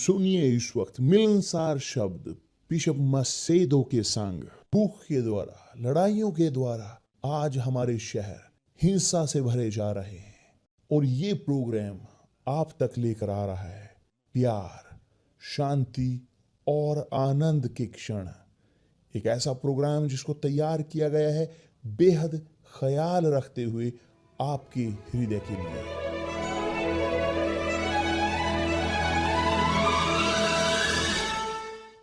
सुनिए इस वक्त मिलनसार शब्द बिशप मसेदो के संग। भूख के द्वारा, लड़ाइयों के द्वारा आज हमारे शहर हिंसा से भरे जा रहे हैं, और ये प्रोग्राम आप तक लेकर आ रहा है प्यार, शांति और आनंद के क्षण। एक ऐसा प्रोग्राम जिसको तैयार किया गया है बेहद ख्याल रखते हुए आपके हृदय के लिए।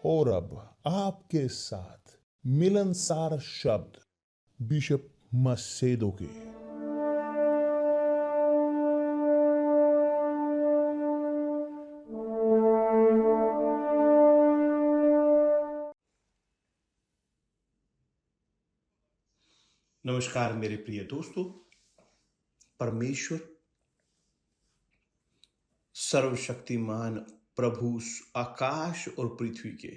और अब आपके साथ मिलनसार शब्द बिशप मसेदो के। नमस्कार मेरे प्रिय दोस्तों। परमेश्वर सर्वशक्तिमान प्रभु आकाश और पृथ्वी के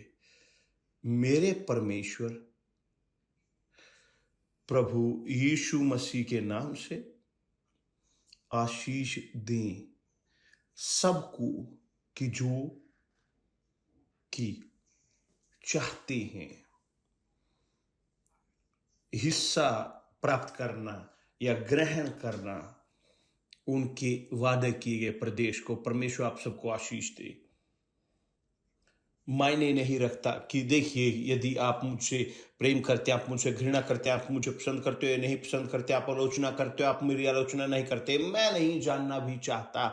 मेरे परमेश्वर प्रभु यीशु मसीह के नाम से आशीष दें सबको कि चाहते हैं हिस्सा प्राप्त करना या ग्रहण करना उनके वादे किए गए प्रदेश को। परमेश्वर आप सबको आशीष दे। मायने नहीं रखता कि देखिए, यदि आप मुझसे प्रेम करते, आप मुझसे घृणा करते, आप मुझे पसंद करते हो या नहीं पसंद करते, आप आलोचना करते हो, आप मेरी आलोचना नहीं करते, मैं नहीं जानना भी चाहता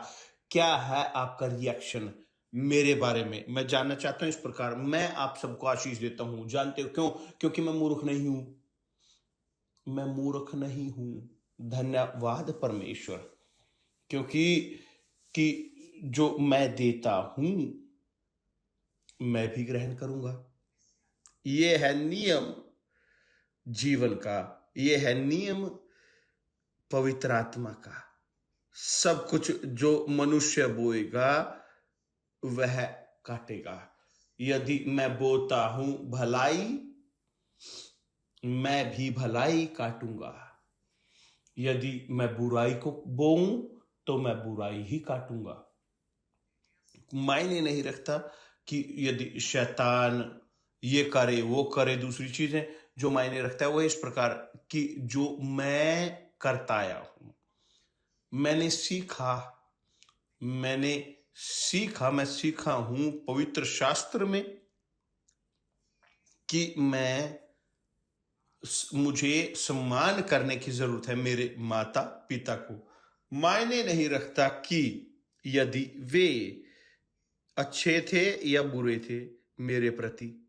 क्या है आपका रिएक्शन मेरे बारे में। मैं जानना चाहता हूं इस प्रकार। मैं आप सबको आशीष देता हूं। जानते हो क्यों? क्योंकि मैं मूर्ख नहीं हूं। मैं मूर्ख नहीं हूं। धन्यवाद परमेश्वर, क्योंकि जो मैं देता हूं मैं भी ग्रहण करूंगा। ये है नियम जीवन का, ये है नियम पवित्र आत्मा का। सब कुछ जो मनुष्य बोएगा वह काटेगा। यदि मैं बोता हूं भलाई, मैं भी भलाई काटूंगा। यदि मैं बुराई को बोऊं तो मैं बुराई ही काटूंगा। मायने नहीं रखता कि यदि शैतान ये करे वो करे, दूसरी चीजें। जो मायने रखता है वो इस प्रकार कि जो मैं करता आया हूं, मैं सीखा हूं पवित्र शास्त्र में कि मुझे सम्मान करने की जरूरत है मेरे माता पिता को। मायने नहीं रखता कि यदि वे अच्छे थे या बुरे थे मेरे प्रति।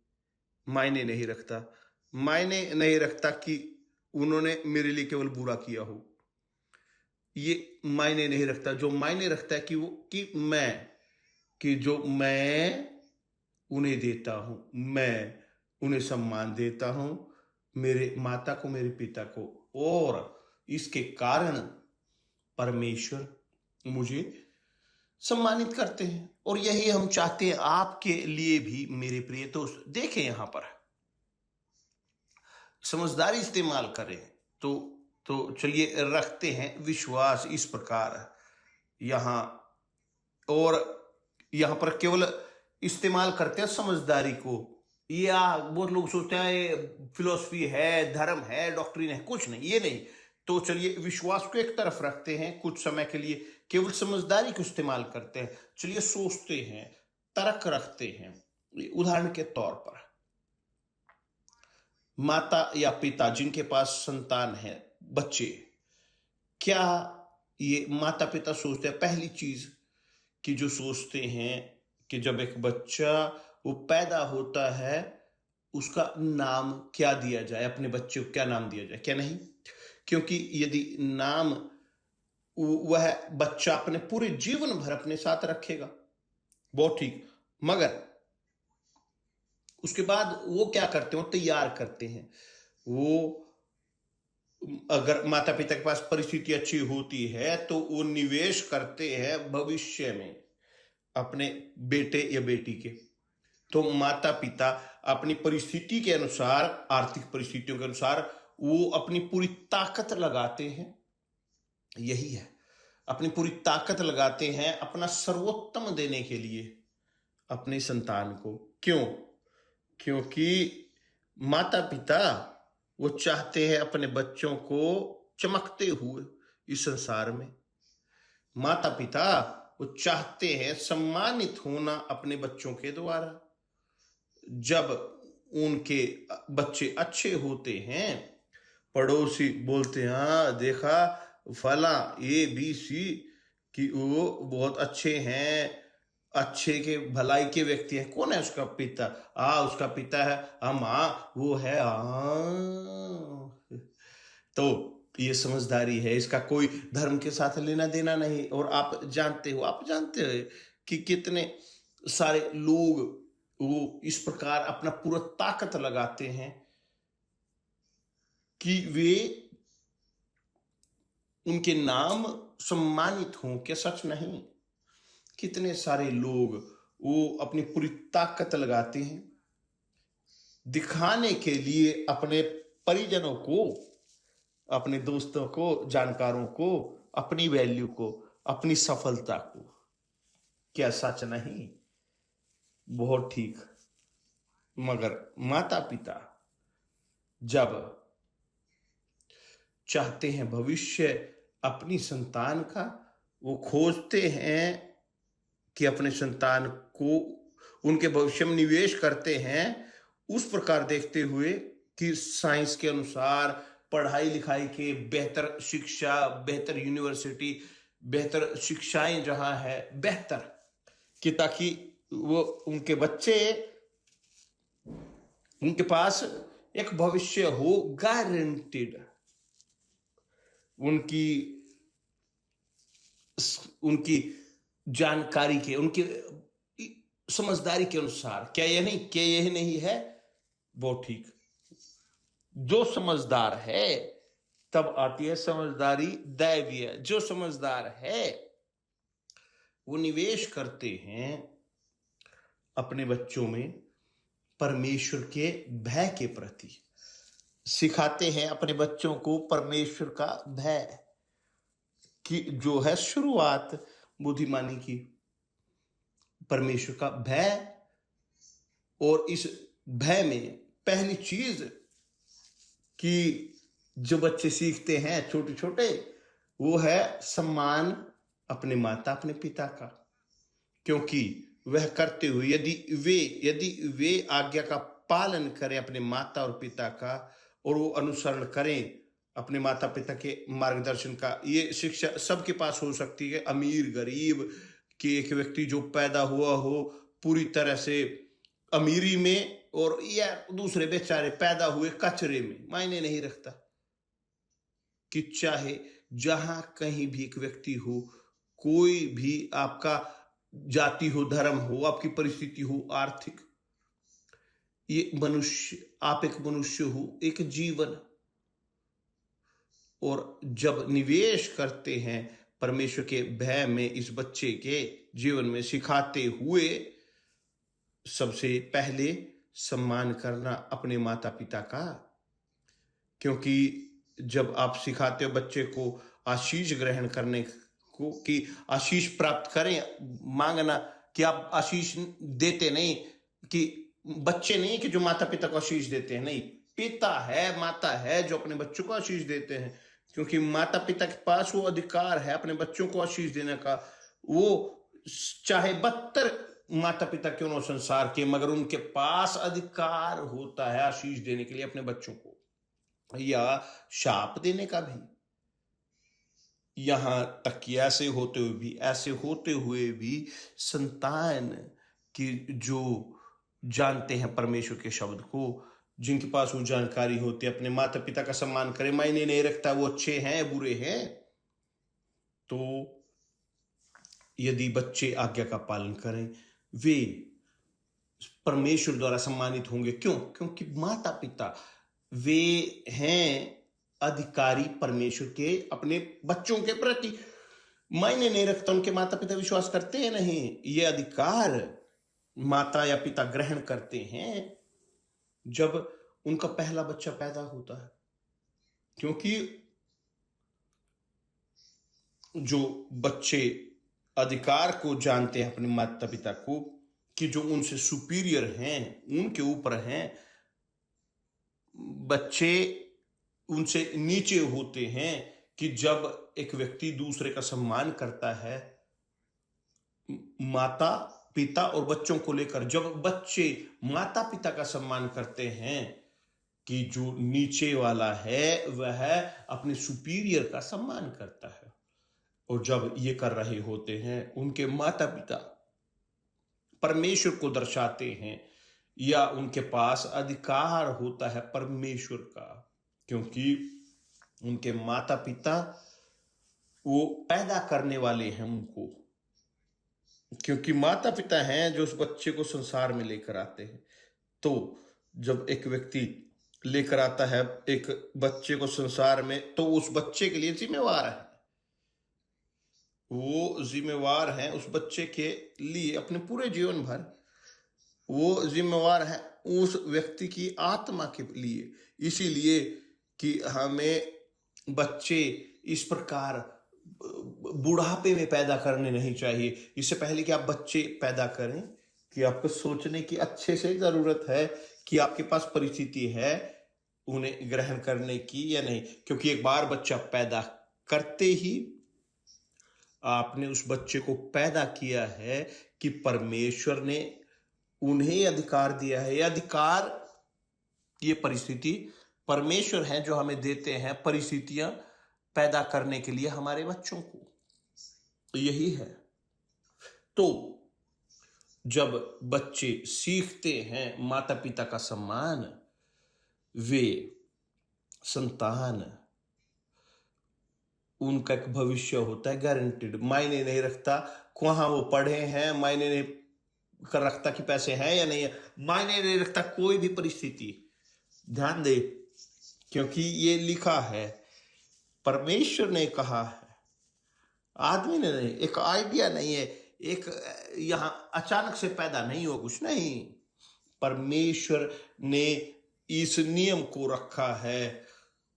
मायने नहीं रखता। मायने नहीं रखता कि उन्होंने मेरे लिए केवल बुरा किया हो। ये मायने नहीं रखता। जो मायने रखता है कि जो मैं उन्हें देता हूं, मैं उन्हें सम्मान देता हूं, मेरे माता को, मेरे पिता को, और इसके कारण परमेश्वर मुझे सम्मानित करते हैं। और यही हम चाहते हैं आपके लिए भी मेरे प्रिय दोस्त। देखें, यहां पर समझदारी इस्तेमाल करें तो चलिए रखते हैं विश्वास इस प्रकार यहां, और यहां पर केवल इस्तेमाल करते हैं समझदारी को। या बहुत लोग सोचते हैं फिलॉसफी है, धर्म है, डॉक्ट्रिन है। कुछ नहीं, ये नहीं। तो चलिए विश्वास को एक तरफ रखते हैं कुछ समय के लिए, केवल समझदारी को इस्तेमाल करते हैं। चलिए सोचते हैं, तर्क रखते हैं। उदाहरण के तौर पर माता या पिता जिनके पास संतान है, बच्चे, क्या ये माता पिता सोचते हैं? पहली चीज कि जो सोचते हैं कि जब एक बच्चा वो पैदा होता है उसका नाम क्या दिया जाए, अपने बच्चे को क्या नाम दिया जाए, क्या नहीं? क्योंकि यदि नाम वह बच्चा अपने पूरे जीवन भर अपने साथ रखेगा, बहुत ठीक, मगर उसके बाद वो क्या करते हैं? वो तैयार करते हैं। वो अगर माता पिता के पास परिस्थिति अच्छी होती है तो वो निवेश करते हैं भविष्य में अपने बेटे या बेटी के। तो माता पिता अपनी परिस्थिति के अनुसार, आर्थिक परिस्थितियों के अनुसार वो अपनी पूरी ताकत लगाते हैं। यही है, अपनी पूरी ताकत लगाते हैं अपना सर्वोत्तम देने के लिए, अपनी संतान को। क्यों? क्योंकि माता पिता वो चाहते हैं अपने बच्चों को चमकते हुए इस संसार में। माता पिता वो चाहते हैं सम्मानित होना अपने बच्चों के द्वारा। जब उनके बच्चे अच्छे होते हैं, पड़ोसी बोलते हैं, हाँ देखा फला ABC कि वो बहुत अच्छे हैं, अच्छे के भलाई के व्यक्ति हैं। कौन है उसका पिता? उसका पिता है। माँ वो है। तो ये समझदारी है, इसका कोई धर्म के साथ लेना देना नहीं। और आप जानते हो कि कितने सारे लोग वो इस प्रकार अपना पूरा ताकत लगाते हैं कि वे उनके नाम सम्मानित हों। क्या सच नहीं? कितने सारे लोग वो अपनी पूरी ताकत लगाते हैं दिखाने के लिए अपने परिजनों को, अपने दोस्तों को, जानकारों को, अपनी वैल्यू को, अपनी सफलता को। क्या सच नहीं? बहुत ठीक। मगर माता पिता जब चाहते हैं भविष्य अपनी संतान का, वो खोजते हैं कि अपने संतान को उनके भविष्य में निवेश करते हैं, उस प्रकार देखते हुए कि साइंस के अनुसार पढ़ाई लिखाई के बेहतर शिक्षा, बेहतर यूनिवर्सिटी, बेहतर शिक्षाएं जहां है बेहतर, कि ताकि वो उनके बच्चे, उनके पास एक भविष्य हो गारंटीड। उनकी जानकारी के, उनकी समझदारी के अनुसार। क्या यही नहीं है? वो ठीक। जो समझदार है, तब आती है समझदारी दैवीय। जो समझदार है वो निवेश करते हैं अपने बच्चों में परमेश्वर के भय के प्रति, सिखाते हैं अपने बच्चों को परमेश्वर का भय, कि जो है शुरुआत बुद्धिमानी की, परमेश्वर का भय। और इस भय में पहली चीज कि जो बच्चे सीखते हैं छोटे छोटे, वो है सम्मान अपने माता, अपने पिता का। क्योंकि वह करते हुए यदि वे आज्ञा का पालन करें अपने माता और पिता का, और वो अनुसरण करें अपने माता पिता के मार्गदर्शन का। ये शिक्षा सबके पास हो सकती है, अमीर गरीब, कि एक व्यक्ति जो पैदा हुआ हो पूरी तरह से अमीरी में, और या दूसरे बेचारे पैदा हुए कचरे में, मायने नहीं रखता। कि चाहे जहां कहीं भी एक व्यक्ति हो, कोई भी आपका जाति हो, धर्म हो, आपकी परिस्थिति हो, आर्थिक, ये मनुष्य, आप एक मनुष्य हो, एक जीवन। और जब निवेश करते हैं परमेश्वर के भय में इस बच्चे के जीवन में, सिखाते हुए सबसे पहले सम्मान करना अपने माता पिता का। क्योंकि जब आप सिखाते हो बच्चे को आशीष ग्रहण करने को, कि आशीष प्राप्त करें, मांगना, कि आप आशीष देते नहीं, कि बच्चे नहीं कि जो माता पिता को आशीष देते हैं, नहीं, पिता है, माता है जो अपने बच्चों को आशीष देते हैं। क्योंकि माता पिता के पास वो अधिकार है अपने बच्चों को आशीष देने का। वो चाहे 72 माता पिता क्यों ना संसार के, मगर उनके पास अधिकार होता है आशीष देने के लिए अपने बच्चों को, या शाप देने का भी। यहां तक कि ऐसे होते हुए भी संतान की जो जानते हैं परमेश्वर के शब्द को, जिनके पास वो जानकारी होती है, अपने माता पिता का सम्मान करें, मायने नहीं रखता वो अच्छे हैं बुरे हैं। तो यदि बच्चे आज्ञा का पालन करें, वे परमेश्वर द्वारा सम्मानित होंगे। क्यों? क्योंकि माता पिता वे हैं अधिकारी परमेश्वर के अपने बच्चों के प्रति। मायने नहीं रखता उनके माता पिता विश्वास करते हैं नहीं, ये अधिकार माता या पिता ग्रहण करते हैं जब उनका पहला बच्चा पैदा होता है। क्योंकि जो बच्चे अधिकार को जानते हैं अपने माता पिता को, कि जो उनसे सुपीरियर हैं, उनके ऊपर हैं, बच्चे उनसे नीचे होते हैं, कि जब एक व्यक्ति दूसरे का सम्मान करता है, माता पिता और बच्चों को लेकर, जब बच्चे माता पिता का सम्मान करते हैं, कि जो नीचे वाला है वह अपने सुपीरियर का सम्मान करता है, और जब ये कर रहे होते हैं, उनके माता पिता परमेश्वर को दर्शाते हैं, या उनके पास अधिकार होता है परमेश्वर का, क्योंकि उनके माता पिता वो पैदा करने वाले हैं उनको, क्योंकि माता पिता हैं जो उस बच्चे को संसार में लेकर आते हैं। तो जब एक व्यक्ति लेकर आता है एक बच्चे को संसार में, तो उस बच्चे के लिए जिम्मेवार है, वो जिम्मेवार है उस बच्चे के लिए अपने पूरे जीवन भर, वो जिम्मेवार है उस व्यक्ति की आत्मा के लिए। इसीलिए कि हमें बच्चे इस प्रकार बुढ़ापे में पैदा करने नहीं चाहिए। इससे पहले कि आप बच्चे पैदा करें, कि आपको सोचने की अच्छे से जरूरत है कि आपके पास परिस्थिति है उन्हें ग्रहण करने की या नहीं, क्योंकि एक बार बच्चा पैदा करते ही आपने उस बच्चे को पैदा किया है कि परमेश्वर ने उन्हें अधिकार दिया है। ये अधिकार, ये परिस्थिति परमेश्वर है जो हमें देते हैं परिस्थितियां पैदा करने के लिए हमारे बच्चों को, तो यही है। तो जब बच्चे सीखते हैं माता पिता का सम्मान, वे संतान, उनका एक भविष्य होता है गारंटीड। मायने नहीं रखता कहाँ वो पढ़े हैं, मायने नहीं कर रखता कि पैसे हैं या नहीं है, मायने नहीं रखता कोई भी परिस्थिति। ध्यान दे, क्योंकि ये लिखा है, परमेश्वर ने कहा है, आदमी ने नहीं, एक आइडिया नहीं है, एक यहां अचानक से पैदा नहीं हुआ कुछ नहीं। परमेश्वर ने इस नियम को रखा है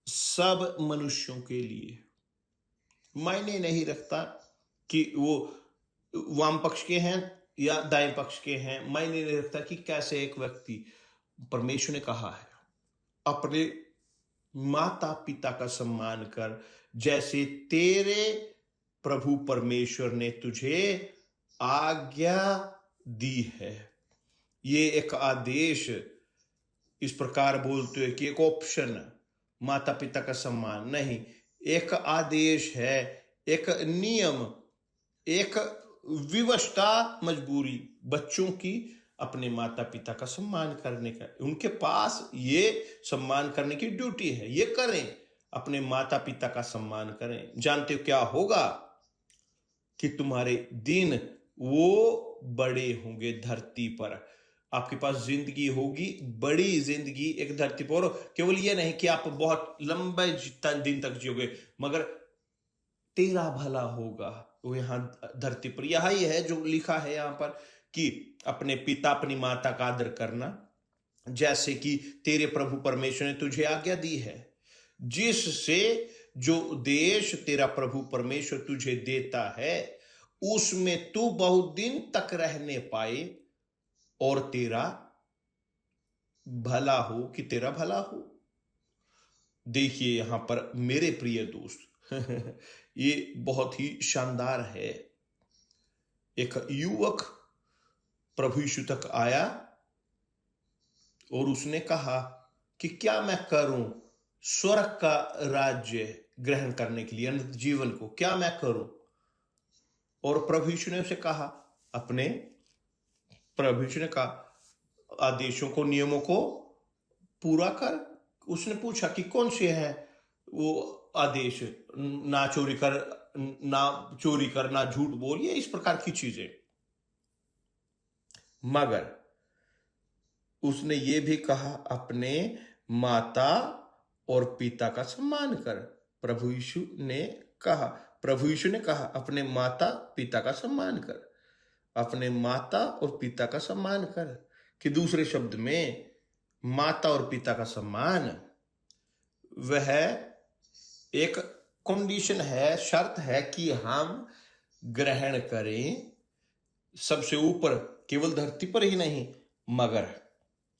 सब मनुष्यों के लिए। मायने नहीं रखता कि वो वाम पक्ष के हैं या दाएं पक्ष के हैं, मायने नहीं रखता कि कैसे एक व्यक्ति, परमेश्वर ने कहा है अपने माता पिता का सम्मान कर जैसे तेरे प्रभु परमेश्वर ने तुझे आज्ञा दी है। ये एक आदेश इस प्रकार बोलते हैं कि एक ऑप्शन, माता पिता का सम्मान नहीं, एक आदेश है, एक नियम, एक विवशता, मजबूरी बच्चों की अपने माता पिता का सम्मान करने का। उनके पास ये सम्मान करने की ड्यूटी है, ये करें, अपने माता पिता का सम्मान करें। जानते हो क्या होगा कि तुम्हारे दिन वो बड़े होंगे धरती पर, आपके पास जिंदगी होगी, बड़ी जिंदगी एक धरती पर। केवल ये नहीं कि आप बहुत लंबे दिन तक जियोगे, मगर तेरा भला होगा वो यहाँ धरती पर। यही है जो लिखा है यहाँ पर कि अपने पिता अपनी माता का आदर करना जैसे कि तेरे प्रभु परमेश्वर ने तुझे आज्ञा दी है, जिससे जो देश तेरा प्रभु परमेश्वर तुझे देता है उसमें तू बहुत दिन तक रहने पाए और तेरा भला हो, कि तेरा भला हो। देखिए यहां पर मेरे प्रिय दोस्त ये बहुत ही शानदार है। एक युवक प्रभु यीशु तक आया और उसने कहा कि क्या मैं करूं स्वर्ग का राज्य ग्रहण करने के लिए, अनंत जीवन को क्या मैं करूं। और प्रभु यीशु ने उसे कहा, अपने प्रभु यीशु ने कहा आदेशों को, नियमों को पूरा कर। उसने पूछा कि कौन से हैं वो आदेश, ना चोरी कर, ना झूठ बोल, ये इस प्रकार की चीजें। मगर उसने ये भी कहा अपने माता और पिता का सम्मान कर। प्रभु यीशु ने कहा अपने माता पिता का सम्मान कर, अपने माता और पिता का सम्मान कर। कि दूसरे शब्द में माता और पिता का सम्मान वह एक कंडीशन है, शर्त है कि हम ग्रहण करें। सबसे ऊपर केवल धरती पर ही नहीं, मगर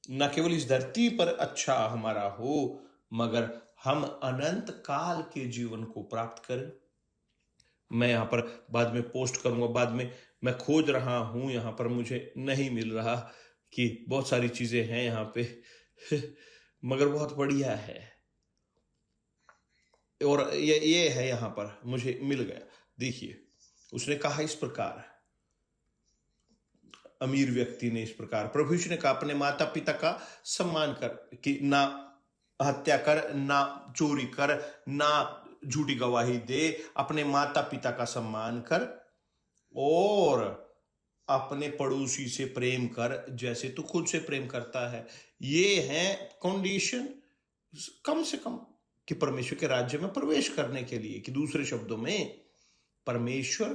न केवल इस धरती पर अच्छा हमारा हो, मगर हम अनंत काल के जीवन को प्राप्त करें। मैं यहाँ पर बाद में पोस्ट करूंगा, बाद में मैं खोज रहा हूं, यहाँ पर मुझे नहीं मिल रहा कि बहुत सारी चीजें हैं यहाँ पे मगर बहुत बढ़िया है, और ये है यहाँ पर मुझे मिल गया। देखिए, उसने कहा इस प्रकार, अमीर व्यक्ति ने इस प्रकार, प्रभु यीशु ने कहा, अपने माता पिता का सम्मान कर, कि ना हत्या कर, ना चोरी कर, ना झूठी गवाही दे, अपने माता पिता का सम्मान कर, और अपने पड़ोसी से प्रेम कर जैसे तू खुद से प्रेम करता है। ये है कंडीशन, कम से कम, कि परमेश्वर के राज्य में प्रवेश करने के लिए। कि दूसरे शब्दों में, परमेश्वर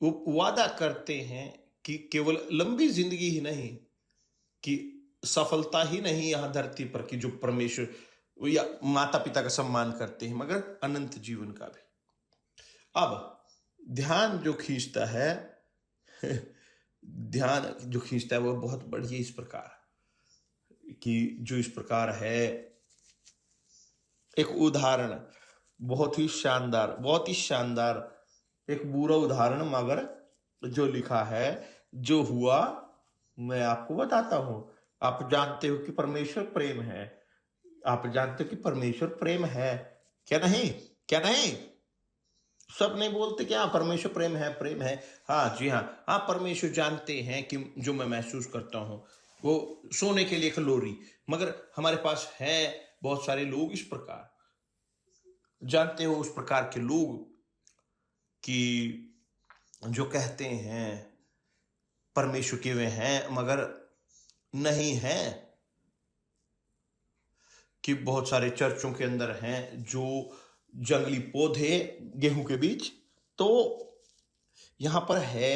वो वादा करते हैं कि केवल लंबी जिंदगी ही नहीं, कि सफलता ही नहीं यहां धरती पर, कि जो परमेश्वर या माता पिता का सम्मान करते हैं, मगर अनंत जीवन का भी। अब ध्यान जो खींचता है ध्यान जो खींचता है वो बहुत बढ़िया इस प्रकार, कि जो इस प्रकार है, एक उदाहरण, बहुत ही शानदार एक बुरा उदाहरण, मगर जो लिखा है, जो हुआ, मैं आपको बताता हूं। आप जानते हो कि परमेश्वर प्रेम है, आप जानते हो कि परमेश्वर प्रेम है, क्या नहीं? क्या नहीं? सब नहीं बोलते क्या परमेश्वर प्रेम है, प्रेम है? हाँ जी हाँ, आप परमेश्वर जानते हैं कि जो मैं महसूस करता हूं वो सोने के लिए कलोरी, मगर हमारे पास है बहुत सारे लोग इस प्रकार, जानते हो उस प्रकार के लोग कि जो कहते हैं परमेश्वर के वे हैं, मगर नहीं हैं। कि बहुत सारे चर्चों के अंदर हैं जो जंगली पौधे गेहूं के बीच। तो यहां पर है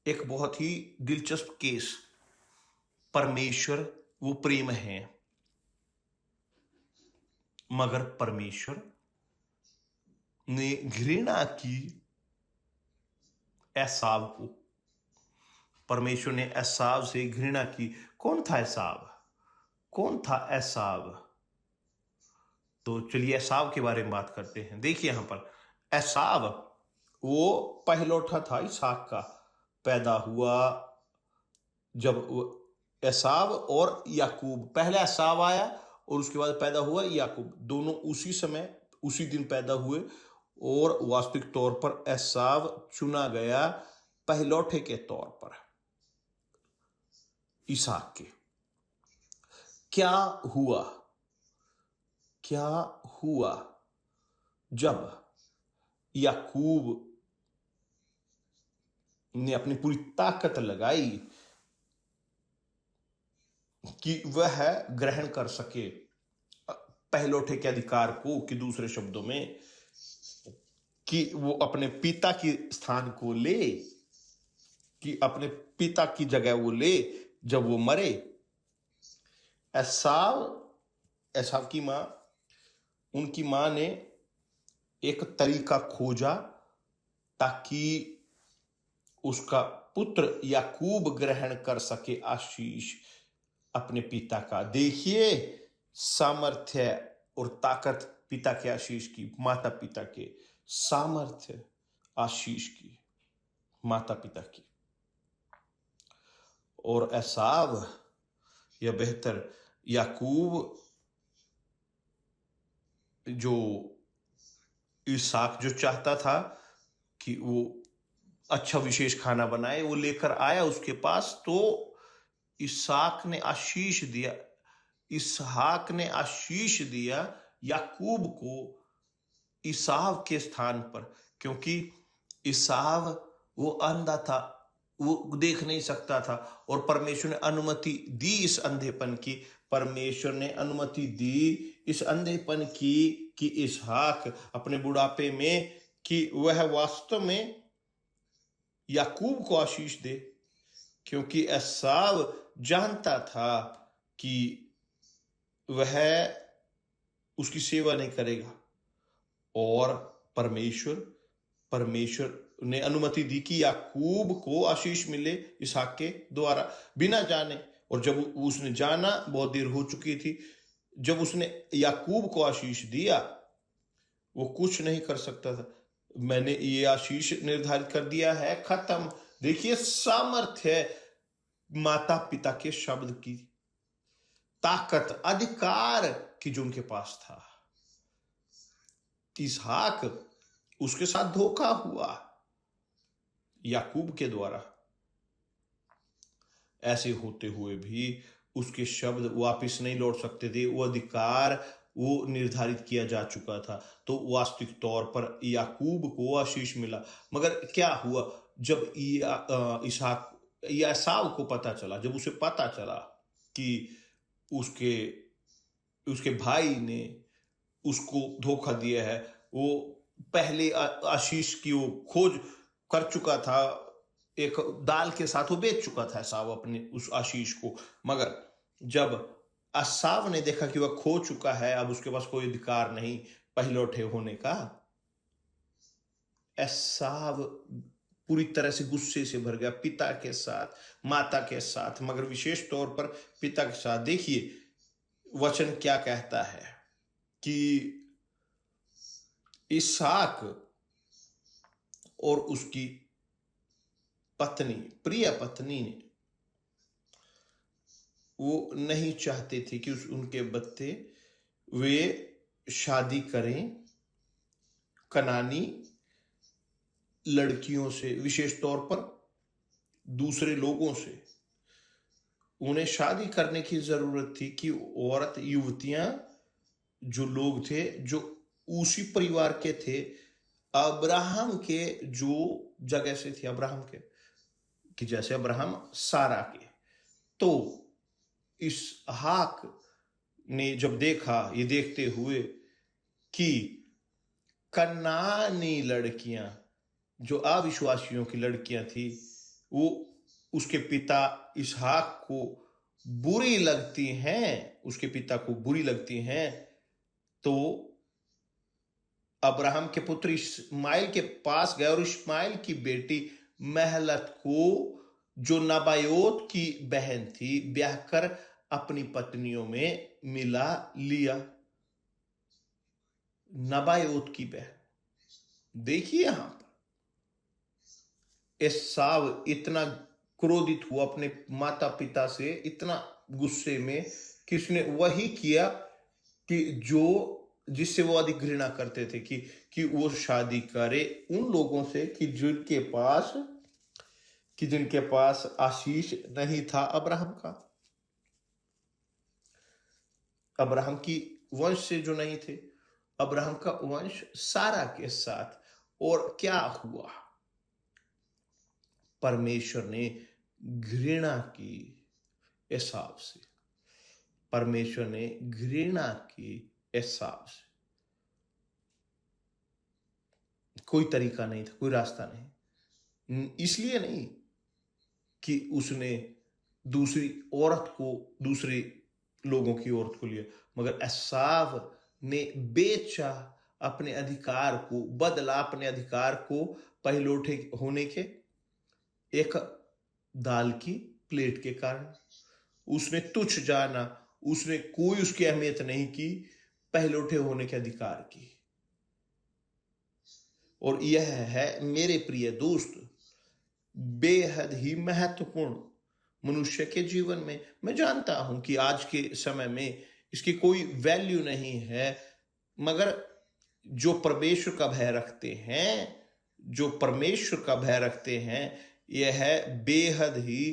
एक बहुत ही दिलचस्प केस, परमेश्वर वो प्रेम है, मगर परमेश्वर ने घृणा की एसाव को, परमेश्वर ने एसाव से घृणा की। कौन था एसाव? कौन था एसाव? तो चलिए एसाव के बारे में बात करते हैं। देखिए यहां पर एसाव वो पहलौठा था इसहाक का, पैदा हुआ जब एसाव और याकूब, पहले एसाव आया और उसके बाद पैदा हुआ याकूब, दोनों उसी समय उसी दिन पैदा हुए, और वास्तविक तौर पर एसाव चुना गया पहलौठे के तौर पर इसहाक के। क्या हुआ? क्या हुआ जब याकूब ने अपनी पूरी ताकत लगाई कि वह ग्रहण कर सके पहलौठे के अधिकार को, कि दूसरे शब्दों में कि वो अपने पिता की स्थान को ले, कि अपने पिता की जगह वो ले जब वो मरे। एसाव की मां, उनकी मां ने एक तरीका खोजा ताकि उसका पुत्र याकूब ग्रहण कर सके आशीष अपने पिता का। देखिए सामर्थ्य और ताकत पिता के आशीष की, माता पिता के सामर्थ्य आशीष की, माता पिता की। और एसाव, या बेहतर याकूब, जो इसहाक जो चाहता था कि वो अच्छा विशेष खाना बनाए, वो लेकर आया उसके पास, तो इसहाक ने आशीष दिया, इसहाक ने आशीष दिया याकूब को ईसाव के स्थान पर, क्योंकि ईसाव वो अंधा था, वो देख नहीं सकता था, और परमेश्वर ने अनुमति दी इस अंधेपन की, परमेश्वर ने अनुमति दी इस अंधेपन की, कि इसहाक अपने बुढ़ापे में, कि वह वास्तव में याकूब को आशीष दे, क्योंकि एसाव जानता था कि वह उसकी सेवा नहीं करेगा, और परमेश्वर ने अनुमति दी कि याकूब को आशीष मिले इसहाक के द्वारा बिना जाने। और जब उसने जाना, बहुत देर हो चुकी थी, जब उसने याकूब को आशीष दिया, वो कुछ नहीं कर सकता था। मैंने ये आशीष निर्धारित कर दिया है, खत्म। देखिए सामर्थ्य माता पिता के शब्द की, ताकत, अधिकार की जो उनके पास था। इसहाक, उसके साथ धोखा हुआ याकूब के द्वारा। ऐसे होते हुए भी उसके शब्द वापस नहीं लौट सकते थे, वो अधिकार वो निर्धारित किया जा चुका था। तो वास्तविक तौर पर याकूब को आशीष मिला। मगर क्या हुआ जब इसहाक या एसाव को पता चला, जब उसे पता चला कि उसके भाई ने उसको धोखा दिया है, वो पहले आशीष की वो खोज कर चुका था, एक दाल के साथ वो बेच चुका था एसाव अपने उस आशीष को। मगर जब एसाव ने देखा कि वह खो चुका है, अब उसके पास कोई अधिकार नहीं पहलौठे होने का, एसाव पूरी तरह से गुस्से से भर गया, पिता के साथ, माता के साथ, मगर विशेष तौर पर पिता के साथ। देखिए वचन क्या कहता है कि इसहाक और उसकी पत्नी, प्रिय पत्नी ने, वो नहीं चाहते थे कि उनके बच्चे वे शादी करें कनानी लड़कियों से, विशेष तौर पर दूसरे लोगों से। उन्हें शादी करने की जरूरत थी कि औरत, युवतियां, जो लोग थे जो उसी परिवार के थे, अब्राहम के जो जगह से थे, अब्राहम के कि जैसे अब्राहम सारा के। तो इसहाक ने जब देखा, ये देखते हुए कि कनानी लड़कियां, जो अविश्वासियों की लड़कियां थी, वो उसके पिता इसहाक को बुरी लगती हैं, उसके पिता को बुरी लगती हैं, तो अब्राहम के पुत्र इस्माइल के पास गए और इस्माइल की बेटी महलत को, जो नबायोत की बहन थी, ब्याह कर अपनी पत्नियों में मिला लिया। नबायोत की बहन। देखिए यहां पर एसाव इतना क्रोधित हुआ अपने माता पिता से, इतना गुस्से में, कि उसने वही किया कि जो जिससे वो अधिक घृणा करते थे, कि वो शादी करे उन लोगों से कि जिनके पास आशीष नहीं था अब्राहम का, अब्राहम की वंश से जो नहीं थे, अब्राहम का वंश सारा के साथ। और क्या हुआ? परमेश्वर ने घृणा की एसाव से, परमेश्वर ने घृणा की एसाव से। कोई तरीका नहीं था, कोई रास्ता नहीं। इसलिए नहीं कि उसने दूसरी औरत को, दूसरे लोगों की औरत को लिया, मगर एसाव ने बेचा अपने अधिकार को, बदला अपने अधिकार को पहलौठे होने के एक दाल की प्लेट के कारण। उसने तुच्छ जाना, उसने कोई उसकी अहमियत नहीं की पहलौठे होने के अधिकार की। और यह है मेरे प्रिय दोस्त बेहद ही महत्वपूर्ण मनुष्य के जीवन में। मैं जानता हूं कि आज के समय में इसकी कोई वैल्यू नहीं है, मगर जो परमेश्वर का भय रखते हैं, जो परमेश्वर का भय रखते हैं, यह बेहद ही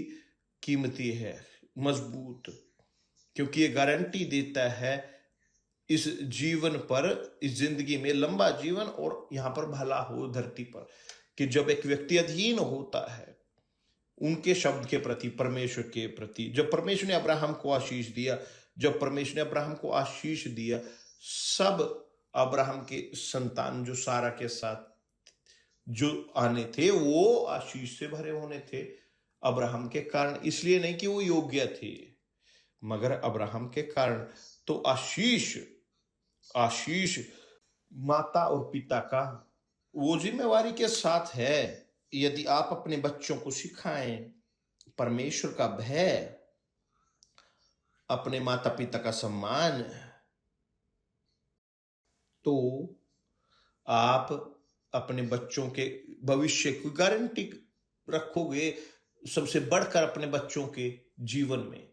कीमती है, मजबूत, क्योंकि ये गारंटी देता है इस जीवन पर, इस जिंदगी में लंबा जीवन और यहां पर भला हो धरती पर, कि जब एक व्यक्ति अधीन होता है उनके शब्द के प्रति, परमेश्वर के प्रति। जब परमेश्वर ने अब्राहम को आशीष दिया, जब परमेश्वर ने अब्राहम को आशीष दिया, सब अब्राहम के संतान जो सारा के साथ जो आने थे, वो आशीष से भरे होने थे अब्राहम के कारण। इसलिए नहीं कि वो योग्य थे, मगर अब्राहम के कारण। तो आशीष माता और पिता का वो जिम्मेवारी के साथ है, यदि आप अपने बच्चों को सिखाएं परमेश्वर का भय, अपने माता पिता का सम्मान, तो आप अपने बच्चों के भविष्य की गारंटी रखोगे, सबसे बढ़कर अपने बच्चों के जीवन में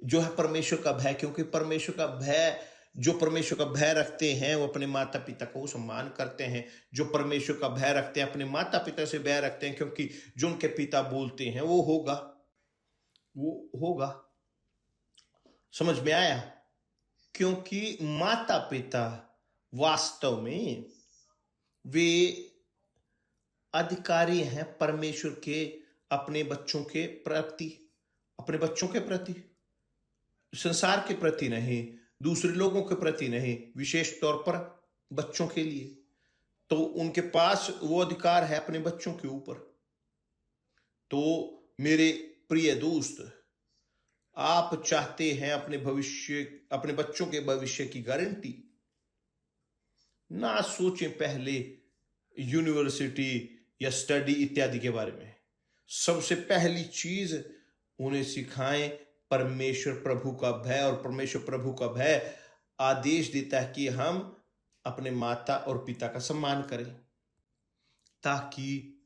जो है परमेश्वर का भय। क्योंकि परमेश्वर का भय, जो परमेश्वर का भय रखते हैं वो अपने माता पिता को सम्मान करते हैं। जो परमेश्वर का भय रखते हैं अपने माता पिता से भय रखते हैं, क्योंकि जो उनके पिता बोलते हैं वो होगा, वो होगा। समझ में आया? क्योंकि माता पिता वास्तव में वे अधिकारी हैं परमेश्वर के अपने बच्चों के प्रति, अपने बच्चों के प्रति, संसार के प्रति नहीं, दूसरे लोगों के प्रति नहीं, विशेष तौर पर बच्चों के लिए। तो उनके पास वो अधिकार है अपने बच्चों के ऊपर। तो मेरे प्रिय दोस्त, आप चाहते हैं अपने भविष्य, अपने बच्चों के भविष्य की गारंटी, ना सोचें पहले यूनिवर्सिटी या स्टडी इत्यादि के बारे में। सबसे पहली चीज उन्हें सिखाएं परमेश्वर प्रभु का भय। और परमेश्वर प्रभु का भय आदेश देता है कि हम अपने माता और पिता का सम्मान करें, ताकि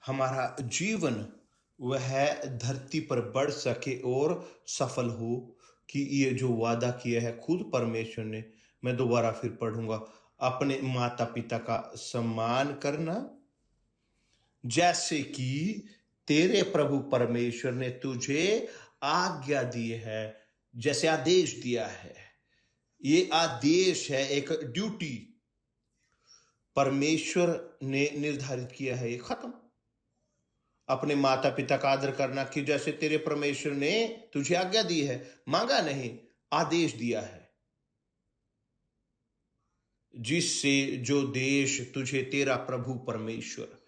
हमारा जीवन वह धरती पर बढ़ सके और सफल हो। कि ये जो वादा किया है खुद परमेश्वर ने, मैं दोबारा फिर पढ़ूंगा, अपने माता पिता का सम्मान करना, जैसे कि तेरे प्रभु परमेश्वर ने तुझे आज्ञा दी है, जैसे आदेश दिया है। ये आदेश है, एक ड्यूटी परमेश्वर ने निर्धारित किया है, ये खत्म। अपने माता पिता का आदर करना, कि जैसे तेरे परमेश्वर ने तुझे आज्ञा दी है, मांगा नहीं, आदेश दिया है। जिससे जो देश तुझे तेरा प्रभु परमेश्वर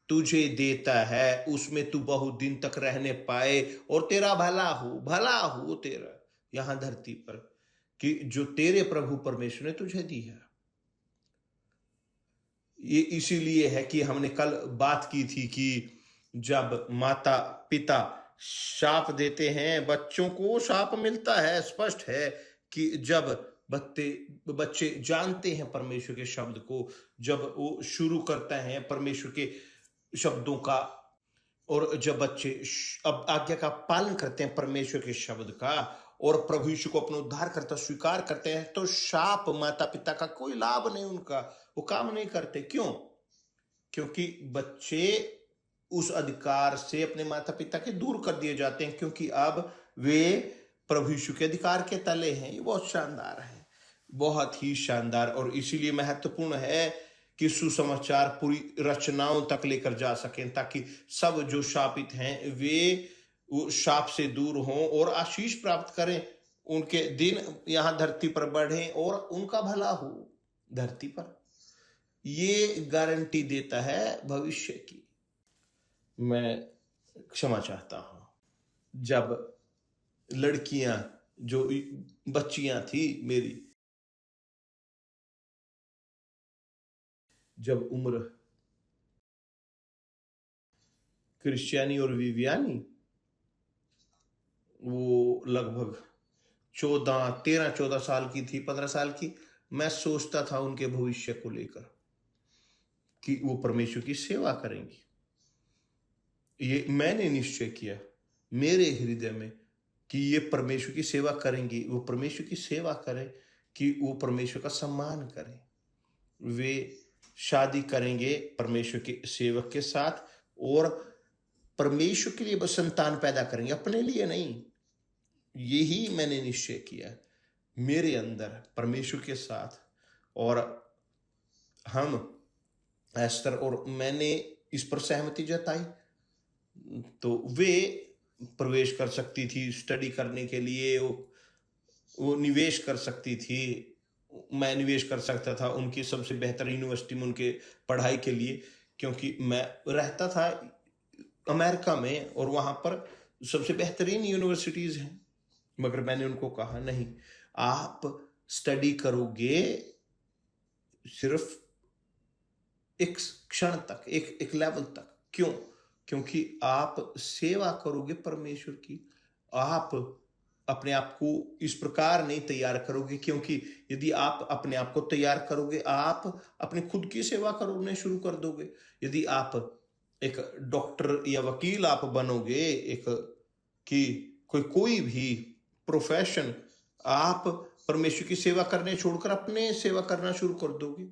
तुझे देता है उसमें तू बहुत दिन तक रहने पाए और तेरा भला हो तेरा यहां धरती पर, कि जो तेरे प्रभु परमेश्वर ने तुझे दी है। ये इसीलिए है कि हमने कल बात की थी कि जब माता पिता शाप देते हैं बच्चों को, शाप मिलता है, स्पष्ट है कि जब बच्चे जानते हैं परमेश्वर के शब्द को, जब वो शुरू करते हैं परमेश्वर के शब्दों का, और जब बच्चे अब आज्ञा का पालन करते हैं परमेश्वर के शब्द का, और प्रभु यीशु को अपना उद्धारकर्ता स्वीकार करते हैं, तो शाप माता पिता का कोई लाभ नहीं, उनका वो काम नहीं करते। क्यों? क्योंकि बच्चे उस अधिकार से अपने माता पिता के दूर कर दिए जाते हैं, क्योंकि अब वे प्रभु यीशु के अधिकार के तले हैं। ये बहुत शानदार है, बहुत ही शानदार। और इसीलिए महत्वपूर्ण है कि सुसमाचार पूरी रचनाओं तक लेकर जा सकें, ताकि सब जो शापित हैं वे वो शाप से दूर हों और आशीष प्राप्त करें, उनके दिन यहाँ धरती पर बढ़ें और उनका भला हो धरती पर। ये गारंटी देता है भविष्य की। मैं क्षमा चाहता हूं, जब लड़कियां, जो बच्चियां थी मेरी, जब उम्र क्रिश्चियानी और विवियानी, वो लगभग 14 साल की थी, 15 साल की, मैं सोचता था उनके भविष्य को लेकर कि वो परमेश्वर की सेवा करेंगी। ये मैंने निश्चय किया मेरे हृदय में कि ये परमेश्वर की सेवा करेंगी, वो परमेश्वर की सेवा करें, कि वो परमेश्वर का सम्मान करें। वे शादी करेंगे परमेश्वर के सेवक के साथ और परमेश्वर के लिए बस संतान पैदा करेंगे, अपने लिए नहीं। यही मैंने निश्चय किया मेरे अंदर परमेश्वर के साथ। और हम, एस्तर और मैंने इस पर सहमति जताई, तो वे प्रवेश कर सकती थी स्टडी करने के लिए, वो निवेश कर सकती थी, मैं निवेश कर सकता था उनकी सबसे बेहतर यूनिवर्सिटी में उनके पढ़ाई के लिए, क्योंकि मैं रहता था अमेरिका में और वहाँ पर सबसे बेहतरीन यूनिवर्सिटीज़ हैं। मगर मैंने उनको कहा नहीं, आप स्टडी करोगे सिर्फ एक क्षण तक, एक लेवल तक। क्यों? क्योंकि आप सेवा करोगे परमेश्वर की। आप अपने आप को इस प्रकार नहीं तैयार करोगे, क्योंकि यदि आप अपने आप को तैयार करोगे, आप अपनी खुद की सेवा करने शुरू कर दोगे। यदि आप एक डॉक्टर या वकील आप बनोगे, एक कि कोई भी प्रोफेशन, आप परमेश्वर की सेवा करने छोड़कर अपने सेवा करना शुरू कर दोगे।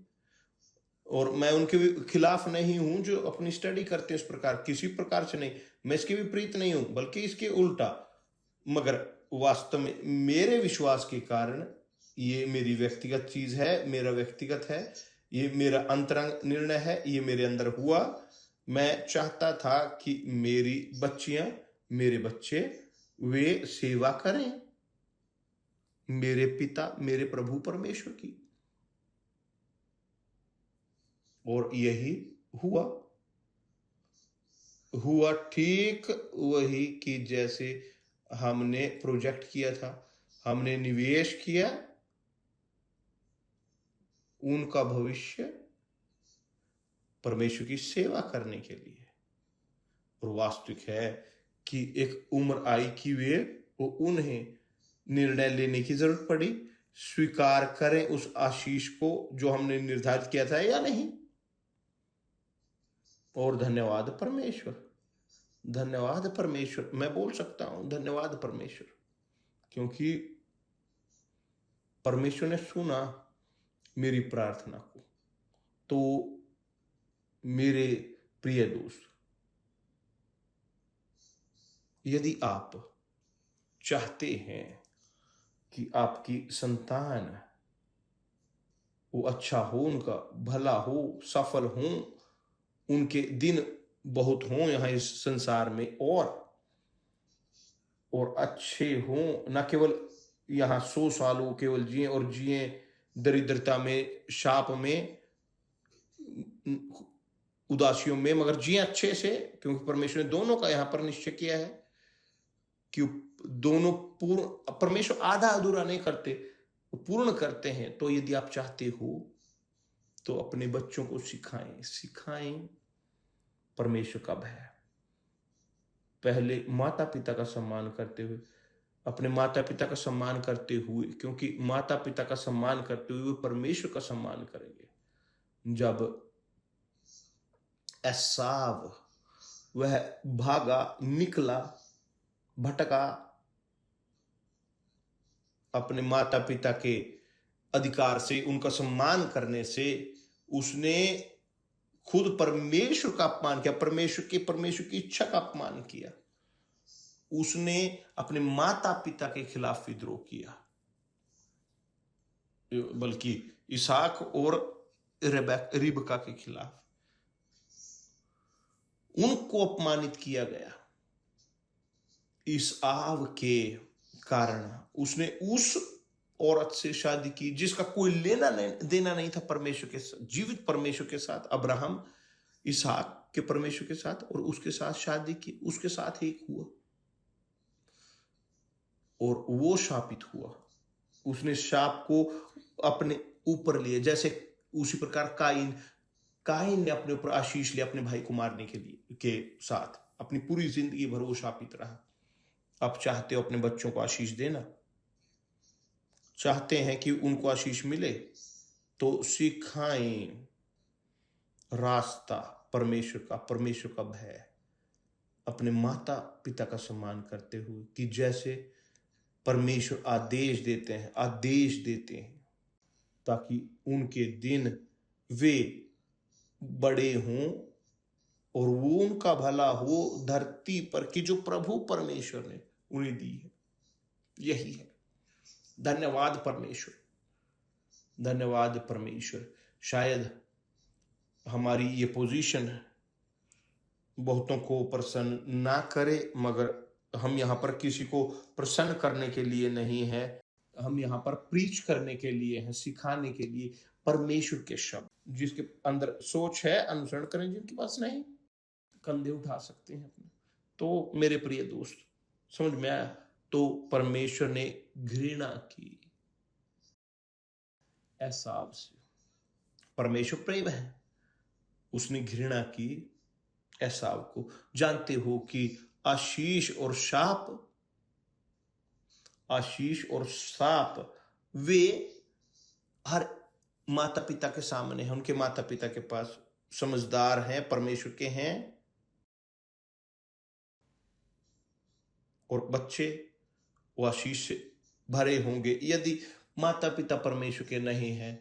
और मैं उनके खिलाफ नहीं हूं जो अपनी स्टडी करते हैं इस प्रकार, किसी प्रकार से नहीं, मैं इसके विपरीत नहीं हूं, बल्कि इसके उल्टा। मगर वास्तव में मेरे विश्वास के कारण, ये मेरी व्यक्तिगत चीज है, मेरा व्यक्तिगत है, ये मेरा अंतरंग निर्णय है, ये मेरे अंदर हुआ। मैं चाहता था कि मेरी बच्चियां, मेरे बच्चे, वे सेवा करें मेरे पिता, मेरे प्रभु परमेश्वर की। और यही हुआ ठीक वही कि जैसे हमने प्रोजेक्ट किया था, हमने निवेश किया, उनका भविष्य परमेश्वर की सेवा करने के लिए। और वास्तविक है कि एक उम्र आई कि वो उन्हें निर्णय लेने की जरूरत पड़ी, स्वीकार करें उस आशीष को जो हमने निर्धारित किया था या नहीं। और धन्यवाद परमेश्वर, धन्यवाद परमेश्वर, मैं बोल सकता हूं धन्यवाद परमेश्वर, क्योंकि परमेश्वर ने सुना मेरी प्रार्थना को। तो मेरे प्रिय दोस्त, यदि आप चाहते हैं कि आपकी संतान वो अच्छा हो, उनका भला हो, सफल हो, उनके दिन बहुत हों यहाँ इस संसार में, और अच्छे हों, न केवल यहाँ 100 साल वो केवल जिए और जिए दरिद्रता में, शाप में, उदासियों में, मगर जिए अच्छे से, क्योंकि परमेश्वर ने दोनों का यहाँ पर निश्चय किया है कि दोनों पूर्ण, परमेश्वर आधा अधूरा नहीं करते, पूर्ण करते हैं। तो यदि आप चाहते हो तो अपने बच्चों को सिखाएं परमेश्वर का भय। पहले माता पिता का सम्मान करते हुए, अपने माता पिता का सम्मान करते हुए, क्योंकि माता पिता का सम्मान करते हुए परमेश्वर का सम्मान करेंगे। जब एसाव वह भागा, निकला, भटका, अपने माता पिता के अधिकार से, उनका सम्मान करने से, उसने खुद परमेश्वर का अपमान किया, परमेश्वर की इच्छा का अपमान किया। उसने अपने माता पिता के खिलाफ विद्रोह किया, बल्कि इसहाक और रिबका के खिलाफ उनको अपमानित किया गया। इस आव के कारण उसने उस औरत से शादी की जिसका कोई लेना देना नहीं था परमेश्वर के साथ, जीवित परमेश्वर के साथ। अब्राहम इसहाक के परमेश्वर के साथ, और उसके साथ शादी की, उसके साथ एक हुआ और वो शापित हुआ। उसने शाप को अपने ऊपर लिया, जैसे उसी प्रकार काइन ने अपने ऊपर आशीष लिया अपने भाई को मारने के साथ। अपनी पूरी जिंदगी भर वो शापित रहा। आप चाहते हो अपने बच्चों को आशीष देना, चाहते हैं कि उनको आशीष मिले, तो सिखाएं रास्ता परमेश्वर का भय, अपने माता पिता का सम्मान करते हुए, कि जैसे परमेश्वर आदेश देते हैं, ताकि उनके दिन वे बड़े हों और वो उनका भला हो धरती पर, कि जो प्रभु परमेश्वर ने उन्हें दी है। यही है। धन्यवाद परमेश्वर, धन्यवाद परमेश्वर। शायद हमारी ये पोजीशन बहुतों को प्रसन्न ना करे, मगर हम यहाँ पर किसी को प्रसन्न करने के लिए नहीं है, हम यहाँ पर प्रीच करने के लिए हैं, सिखाने के लिए परमेश्वर के शब्द। जिसके अंदर सोच है अनुसरण करें, जिनके पास नहीं कंधे उठा सकते हैं अपने। तो मेरे प्रिय दोस्त, समझ में आया? तो परमेश्वर ने घृणा की एसाव से। परमेश्वर प्रेम है, उसने घृणा की एसाव को। जानते हो कि आशीष और शाप वे हर माता पिता के सामने हैं। उनके माता पिता के पास समझदार हैं, परमेश्वर के हैं, और बच्चे वो आशीष से भरे होंगे। यदि माता पिता परमेश्वर के नहीं हैं,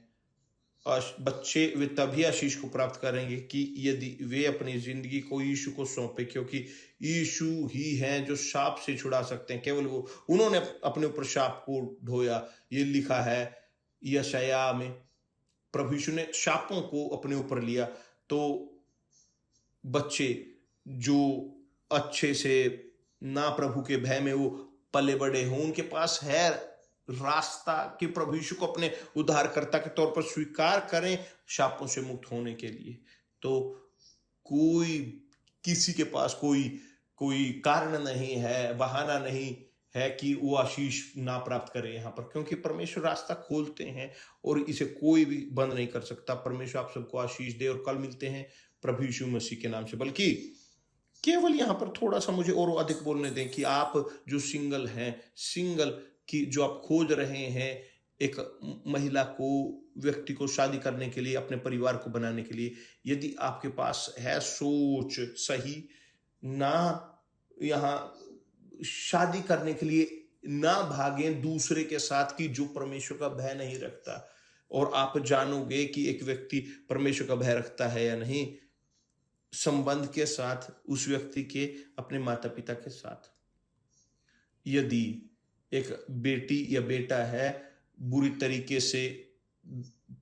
बच्चे वे तभी आशीष को प्राप्त करेंगे कि यदि वे अपनी जिंदगी को यीशु को सौंपे, क्योंकि यीशु ही हैं जो शाप से छुड़ा सकते हैं। केवल वो, उन्होंने अपने ऊपर शाप को ढोया। ये लिखा है यशायाह में, प्रभु यीशु ने शापों को अपने ऊपर लिया। तो बच्चे जो अच्छे से ना प्रभु के भय में वो पले बड़े हों, उनके पास है रास्ता कि प्रभु यीशु को अपने उद्धारकर्ता के तौर पर स्वीकार करें शापों से मुक्त होने के लिए। तो किसी के पास कोई कारण नहीं है, बहाना नहीं है कि वो आशीष ना प्राप्त करे यहाँ पर, क्योंकि परमेश्वर रास्ता खोलते हैं और इसे कोई भी बंद नहीं कर सकता। परमेश्वर आप सबको आशीष दे, और कल मिलते हैं प्रभु यीशु मसीह के नाम से। बल्कि केवल यहाँ पर थोड़ा सा मुझे और अधिक बोलने दें कि आप जो सिंगल हैं, सिंगल की जो आप खोज रहे हैं, एक महिला को, व्यक्ति को शादी करने के लिए, अपने परिवार को बनाने के लिए, यदि आपके पास है सोच सही, ना यहाँ शादी करने के लिए ना भागें दूसरे के साथ कि जो परमेश्वर का भय नहीं रखता, और आप जानोगे कि एक व्यक्ति परमेश्वर का भय रखता है या नहीं संबंध के साथ, उस व्यक्ति के अपने माता पिता के साथ। यदि एक बेटी या बेटा है, बुरी तरीके से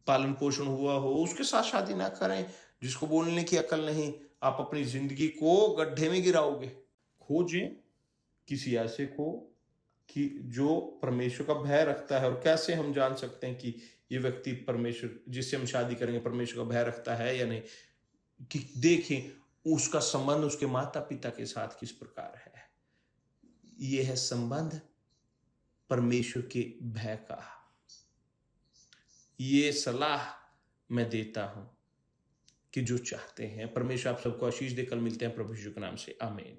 पालन पोषण हुआ हो, उसके साथ शादी ना करें। जिसको बोलने की अकल नहीं, आप अपनी जिंदगी को गड्ढे में गिराओगे। खोजें किसी ऐसे को कि जो परमेश्वर का भय रखता है। और कैसे हम जान सकते हैं कि ये व्यक्ति परमेश्वर जिससे हम शादी करेंगे परमेश्वर का भय रखता है या नहीं? कि देखें उसका संबंध उसके माता पिता के साथ किस प्रकार है। यह है संबंध परमेश्वर के भय का। ये सलाह मैं देता हूं कि जो चाहते हैं, परमेश्वर आप सबको आशीष दे। कल मिलते हैं प्रभु यीशु के नाम से, आमीन।